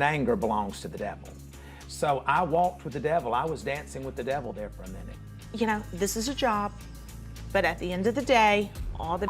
and anger belongs to the devil. So I walked with the devil. I was dancing with the devil there for a minute. You know, this is a job, but at the end of the day, all the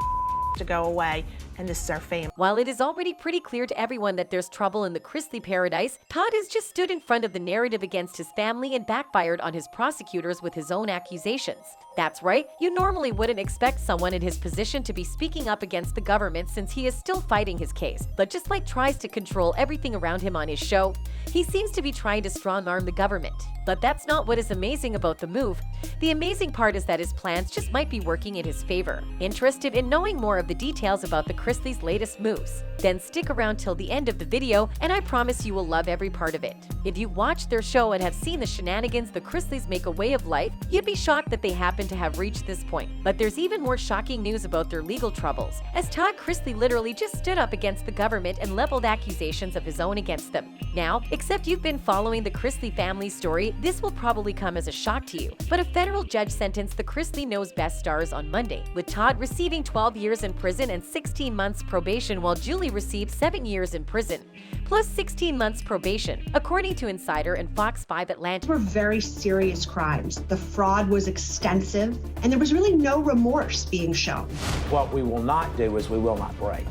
to go away, and this is our family. While it is already pretty clear to everyone that there's trouble in the Chrisley paradise, Todd has just stood in front of the narrative against his family and backfired on his prosecutors with his own accusations. That's right, you normally wouldn't expect someone in his position to be speaking up against the government since he is still fighting his case, but just like tries to control everything around him on his show, he seems to be trying to strong-arm the government. But that's not what is amazing about the move. The amazing part is that his plans just might be working in his favor. Interested in knowing more of the details about the Chrisleys' latest moves? Then stick around till the end of the video and I promise you will love every part of it. If you watched their show and have seen the shenanigans the Chrisleys make a way of life, you'd be shocked that they happen to have reached this point. But there's even more shocking news about their legal troubles, as Todd Chrisley literally just stood up against the government and leveled accusations of his own against them. Now, except you've been following the Chrisley family story, this will probably come as a shock to you. But a federal judge sentenced the Chrisley Knows Best stars on Monday, with Todd receiving 12 years in prison and 16 months probation while Julie received 7 years in prison, plus 16 months probation, according to Insider and Fox 5 Atlanta. Were very serious crimes. The fraud was extensive, and there was really no remorse being shown. What we will not do is we will not break.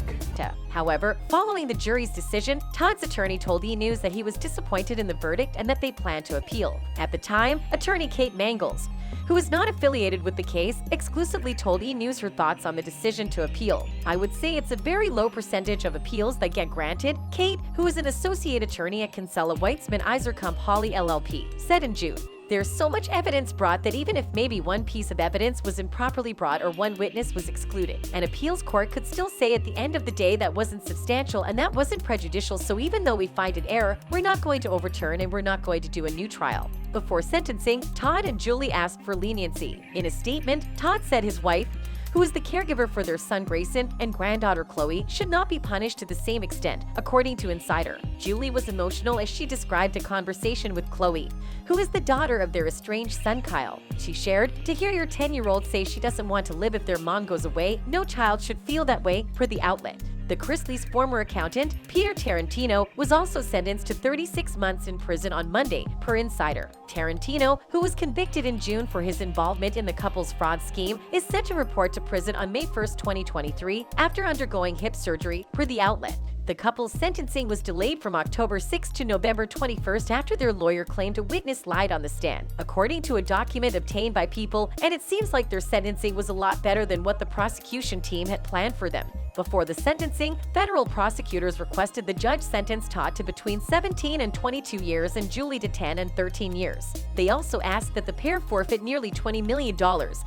However, following the jury's decision, Todd's attorney told E! News that he was disappointed in the verdict and that they plan to appeal. At the time, attorney Kate Mangles, who is not affiliated with the case, exclusively told E! News her thoughts on the decision to appeal. "I would say it's a very low percentage of appeals that get granted," Kate, who is an associate attorney at Kinsella Weitzman Iserkamp Hawley LLP, said in June. "There's so much evidence brought that even if maybe one piece of evidence was improperly brought or one witness was excluded, an appeals court could still say at the end of the day that wasn't substantial and that wasn't prejudicial, so even though we find an error, we're not going to overturn and we're not going to do a new trial." Before sentencing, Todd and Julie asked for leniency. In a statement, Todd said his wife, who is the caregiver for their son Grayson and granddaughter Chloe, should not be punished to the same extent, according to Insider. Julie was emotional as she described a conversation with Chloe, who is the daughter of their estranged son Kyle. She shared, "To hear your 10-year-old say she doesn't want to live if their mom goes away, no child should feel that way," per the outlet. The Chrisleys' former accountant, Peter Tarantino, was also sentenced to 36 months in prison on Monday, per Insider. Tarantino, who was convicted in June for his involvement in the couple's fraud scheme, is set to report to prison on May 1, 2023, after undergoing hip surgery, per the outlet. The couple's sentencing was delayed from October 6 to November 21 after their lawyer claimed a witness lied on the stand, according to a document obtained by People, and it seems like their sentencing was a lot better than what the prosecution team had planned for them. Before the sentencing, federal prosecutors requested the judge sentence Todd to between 17 and 22 years and Julie to 10 and 13 years. They also asked that the pair forfeit nearly $20 million,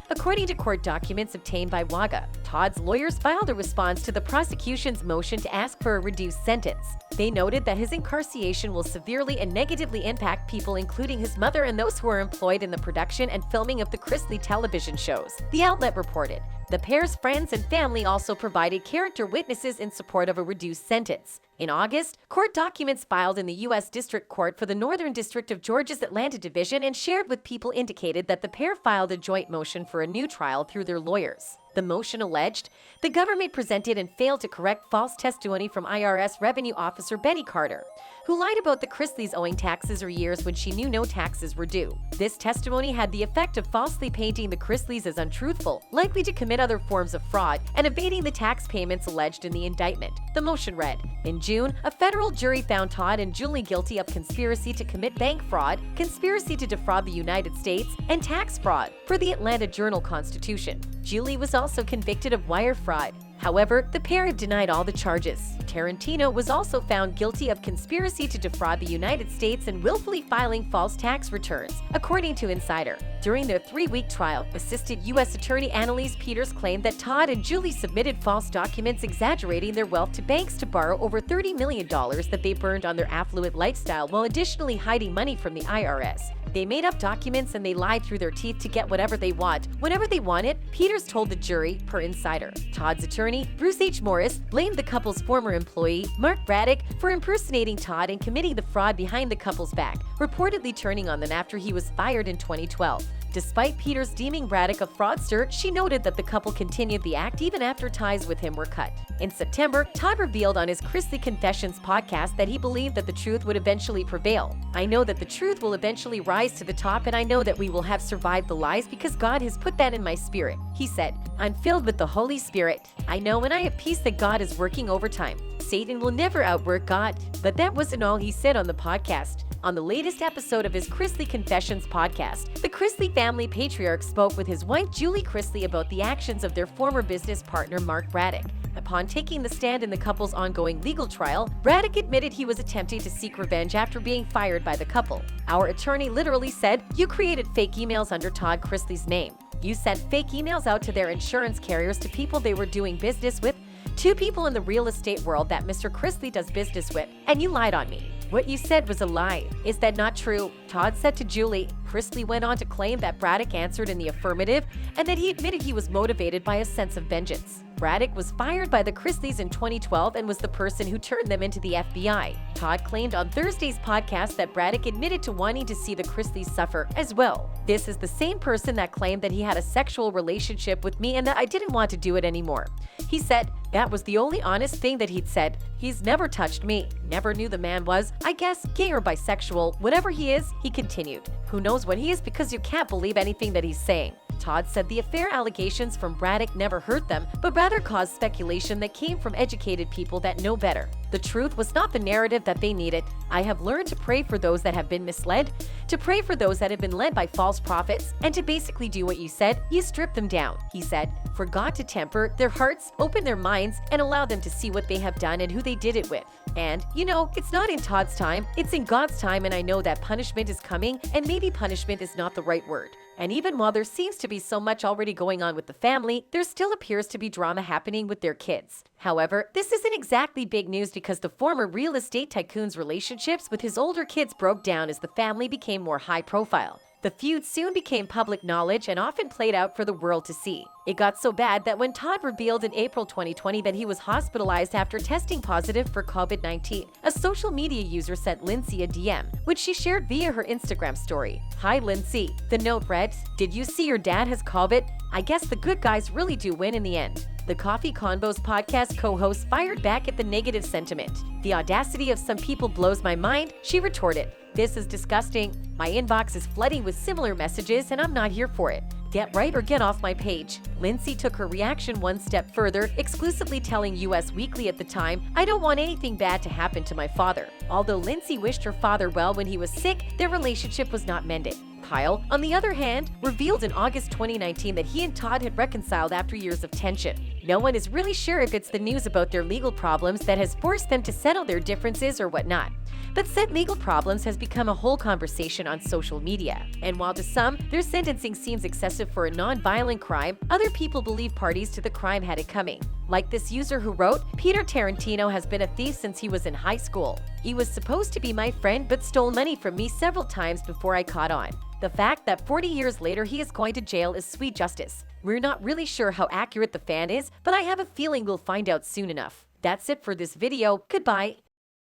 according to court documents obtained by WAGA. Todd's lawyers filed a response to the prosecution's motion to ask for a reduced sentence. They noted that his incarceration will severely and negatively impact people including his mother and those who are employed in the production and filming of the Chrisley television shows, the outlet reported. The pair's friends and family also provided character witnesses in support of a reduced sentence. In August, court documents filed in the U.S. District Court for the Northern District of Georgia's Atlanta Division and shared with People indicated that the pair filed a joint motion for a new trial through their lawyers. The motion alleged the government presented and failed to correct false testimony from IRS Revenue Officer Betty Carter, who lied about the Chrisleys owing taxes or years when she knew no taxes were due. This testimony had the effect of falsely painting the Chrisleys as untruthful, likely to commit other forms of fraud, and evading the tax payments alleged in the indictment. The motion read, in June, a federal jury found Todd and Julie guilty of conspiracy to commit bank fraud, conspiracy to defraud the United States, and tax fraud, per the Atlanta Journal-Constitution. Julie was also convicted of wire fraud. However, the pair have denied all the charges. Tarantino was also found guilty of conspiracy to defraud the United States and willfully filing false tax returns, according to Insider. During their 3-week trial, Assistant U.S. Attorney Annalise Peters claimed that Todd and Julie submitted false documents exaggerating their wealth to banks to borrow over $30 million that they burned on their affluent lifestyle while additionally hiding money from the IRS. They made up documents and they lied through their teeth to get whatever they want, whenever they want it, Peters told the jury, per Insider. Todd's attorney, Bruce H. Morris, blamed the couple's former employee, Mark Braddock, for impersonating Todd and committing the fraud behind the couple's back, reportedly turning on them after he was fired in 2012. Despite Peters deeming Braddock a fraudster, she noted that the couple continued the act even after ties with him were cut. In September, Todd revealed on his Chrisley Confessions podcast that he believed that the truth would eventually prevail. "I know that the truth will eventually rise to the top, and I know that we will have survived the lies because God has put that in my spirit," he said. "I'm filled with the Holy Spirit. I know and I have peace that God is working overtime. Satan will never outwork God." But that wasn't all he said on the podcast. On the latest episode of his Chrisley Confessions podcast, the Chrisley family patriarch spoke with his wife Julie Chrisley about the actions of their former business partner Mark Braddock. Upon taking the stand in the couple's ongoing legal trial, Braddock admitted he was attempting to seek revenge after being fired by the couple. "Our attorney literally said, 'You created fake emails under Todd Chrisley's name. You sent fake emails out to their insurance carriers to people they were doing business with, two people in the real estate world that Mr. Chrisley does business with, and you lied on me. What you said was a lie. Is that not true?' Todd said to Julie. Chrisley went on to claim that Braddock answered in the affirmative and that he admitted he was motivated by a sense of vengeance. Braddock was fired by the Chrisleys in 2012 and was the person who turned them into the FBI. Todd claimed on Thursday's podcast that Braddock admitted to wanting to see the Chrisleys suffer as well. "This is the same person that claimed that he had a sexual relationship with me and that I didn't want to do it anymore." He said that was the only honest thing that he'd said. "He's never touched me. Never knew the man was, I guess, gay or bisexual. Whatever he is," he continued. "Who knows what he is because you can't believe anything that he's saying." Todd said the affair allegations from Braddock never hurt them, but rather caused speculation that came from educated people that know better. "The truth was not the narrative that they needed. I have learned to pray for those that have been misled, to pray for those that have been led by false prophets, and to basically do what you said, you strip them down," he said. "For God to temper their hearts, open their minds, and allow them to see what they have done and who they did it with. And, it's not in Todd's time, it's in God's time, and I know that punishment is coming, and maybe punishment is not the right word." And even while there seems to be so much already going on with the family, there still appears to be drama happening with their kids. However, this isn't exactly big news because the former real estate tycoon's relationships with his older kids broke down as the family became more high profile. The feud soon became public knowledge and often played out for the world to see. It got so bad that when Todd revealed in April 2020 that he was hospitalized after testing positive for COVID-19, a social media user sent Lindsay a DM, which she shared via her Instagram story. "Hi Lindsay." The note read, "Did you see your dad has COVID? I guess the good guys really do win in the end." The Coffee Convos podcast co-host fired back at the negative sentiment. "The audacity of some people blows my mind," she retorted. "This is disgusting. My inbox is flooding with similar messages and I'm not here for it. Get right or get off my page." Lindsay took her reaction one step further, exclusively telling US Weekly at the time, "I don't want anything bad to happen to my father." Although Lindsay wished her father well when he was sick, their relationship was not mended. Kyle, on the other hand, revealed in August 2019 that he and Todd had reconciled after years of tension. No one is really sure if it's the news about their legal problems that has forced them to settle their differences or whatnot. But said legal problems has become a whole conversation on social media. And while to some, their sentencing seems excessive for a non-violent crime, other people believe parties to the crime had it coming. Like this user who wrote, "Peter Tarantino has been a thief since he was in high school. He was supposed to be my friend but stole money from me several times before I caught on. The fact that 40 years later he is going to jail is sweet justice. We're not really sure how accurate the fan is, but I have a feeling we'll find out soon enough." That's it for this video. Goodbye.